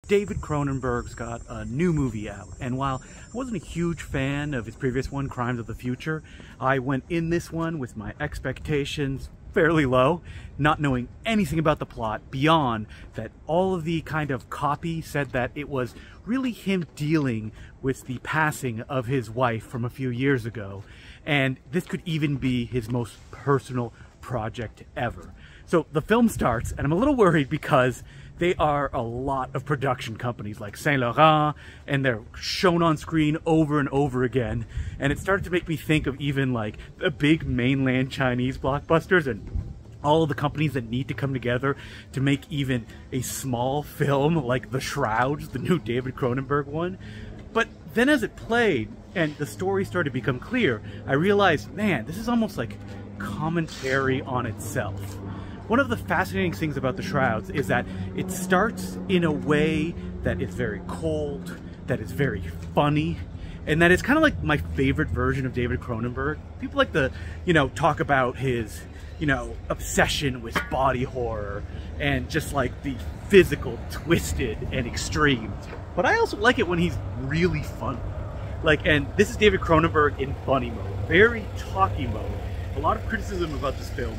David Cronenberg's got a new movie out, and while I wasn't a huge fan of his previous one, Crimes of the Future, I went in this one with my expectations fairly low, not knowing anything about the plot beyond that all of the kind of copy said that it was really him dealing with the passing of his wife from a few years ago, and this could even be his most personal project ever. So the film starts, and I'm a little worried because they are a lot of production companies like Saint Laurent, and they're shown on screen over and over again. And it started to make me think of even like the big mainland Chinese blockbusters and all of the companies that need to come together to make even a small film like The Shrouds, the new David Cronenberg one. But then as it played and the story started to become clear, I realized, man, this is almost like commentary on itself. One of the fascinating things about The Shrouds is that it starts in a way that is very cold, that is very funny, and that is kind of like my favorite version of David Cronenberg. People like to, talk about his, obsession with body horror and just like the physical, twisted, and extreme. But I also like it when he's really funny. And this is David Cronenberg in funny mode, very talky mode. A lot of criticism about this film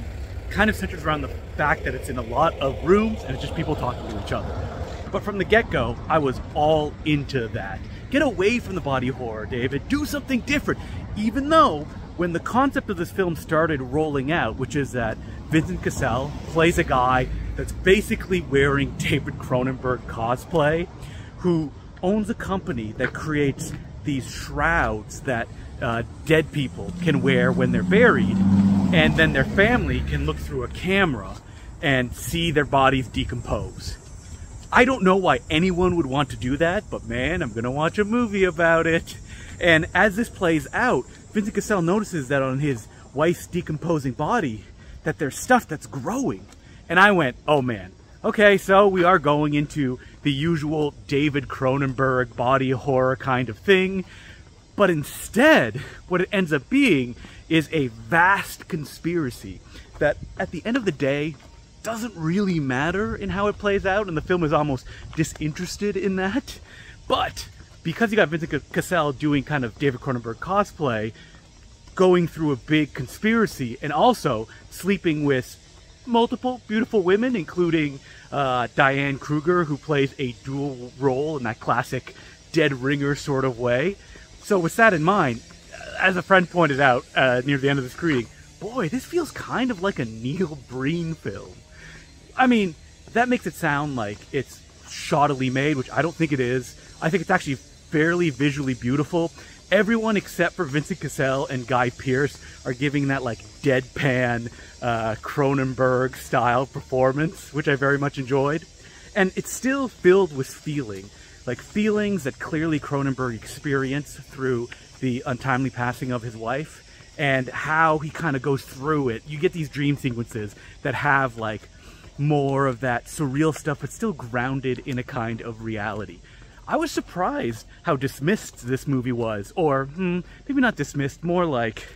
kind of centers around the fact that it's in a lot of rooms and it's just people talking to each other. But from the get-go, I was all into that. Get away from the body horror, David. Do something different. Even though, when the concept of this film started rolling out, which is that Vincent Cassel plays a guy that's basically wearing David Cronenberg cosplay, who owns a company that creates these shrouds that dead people can wear when they're buried, and then their family can look through a camera and see their bodies decompose. I don't know why anyone would want to do that, but man, I'm gonna watch a movie about it. And as this plays out, Vincent Cassel notices that on his wife's decomposing body, that there's stuff that's growing. And I went, oh man, okay, so we are going into the usual David Cronenberg body horror kind of thing. But instead, what it ends up being is a vast conspiracy that, at the end of the day, doesn't really matter in how it plays out, and the film is almost disinterested in that. But because you got Vincent Cassel doing kind of David Cronenberg cosplay, going through a big conspiracy, and also sleeping with multiple beautiful women, including Diane Kruger, who plays a dual role in that classic dead ringer sort of way. So with that in mind, as a friend pointed out near the end of the screening, boy, this feels kind of like a Neil Breen film. I mean, that makes it sound like it's shoddily made, which I don't think it is. I think it's actually fairly visually beautiful. Everyone except for Vincent Cassel and Guy Pearce are giving that like deadpan Cronenberg style performance, which I very much enjoyed. And it's still filled with feeling. Like feelings that clearly Cronenberg experienced through the untimely passing of his wife, and how he kind of goes through it. You get these dream sequences that have like more of that surreal stuff, but still grounded in a kind of reality. I was surprised how dismissed this movie was, or maybe not dismissed, more like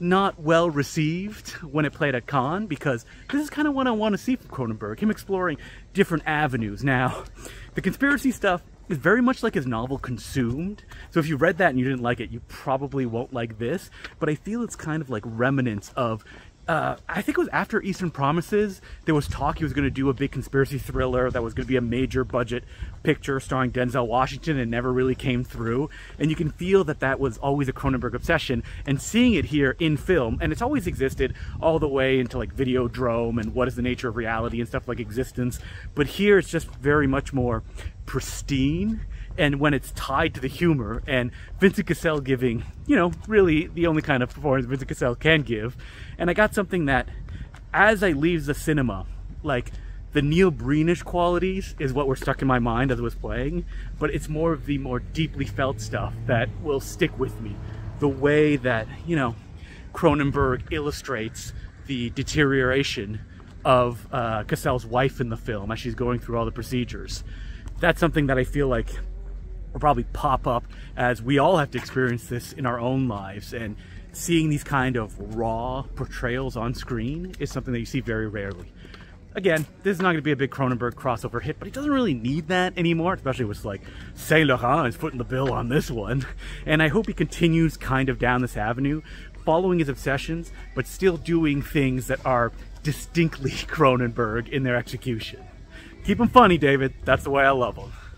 not well received when it played at Cannes, because this is kind of what I want to see from Cronenberg, him exploring different avenues. Now, the conspiracy stuff is very much like his novel Consumed, so if you read that and you didn't like it, you probably won't like this, but I feel it's kind of like remnants of I think it was after Eastern Promises, there was talk he was going to do a big conspiracy thriller that was going to be a major budget picture starring Denzel Washington, and never really came through. And you can feel that that was always a Cronenberg obsession, and seeing it here in film, and it's always existed all the way into like Videodrome and What is the Nature of Reality and stuff like Existence, but here it's just very much more pristine. And when it's tied to the humor, and Vincent Cassel giving, really the only kind of performance Vincent Cassel can give. And I got something that, as I leave the cinema, like the Neil Breenish qualities is what were stuck in my mind as I was playing, but it's more of the more deeply felt stuff that will stick with me. The way that, Cronenberg illustrates the deterioration of Cassel's wife in the film as she's going through all the procedures. That's something that I feel like will probably pop up as we all have to experience this in our own lives, and seeing these kind of raw portrayals on screen is something that you see very rarely. Again, this is not going to be a big Cronenberg crossover hit, but he doesn't really need that anymore, especially with like Saint Laurent is footing the bill on this one. And I hope he continues kind of down this avenue, following his obsessions, but still doing things that are distinctly Cronenberg in their execution. Keep him funny, David. That's the way I love him.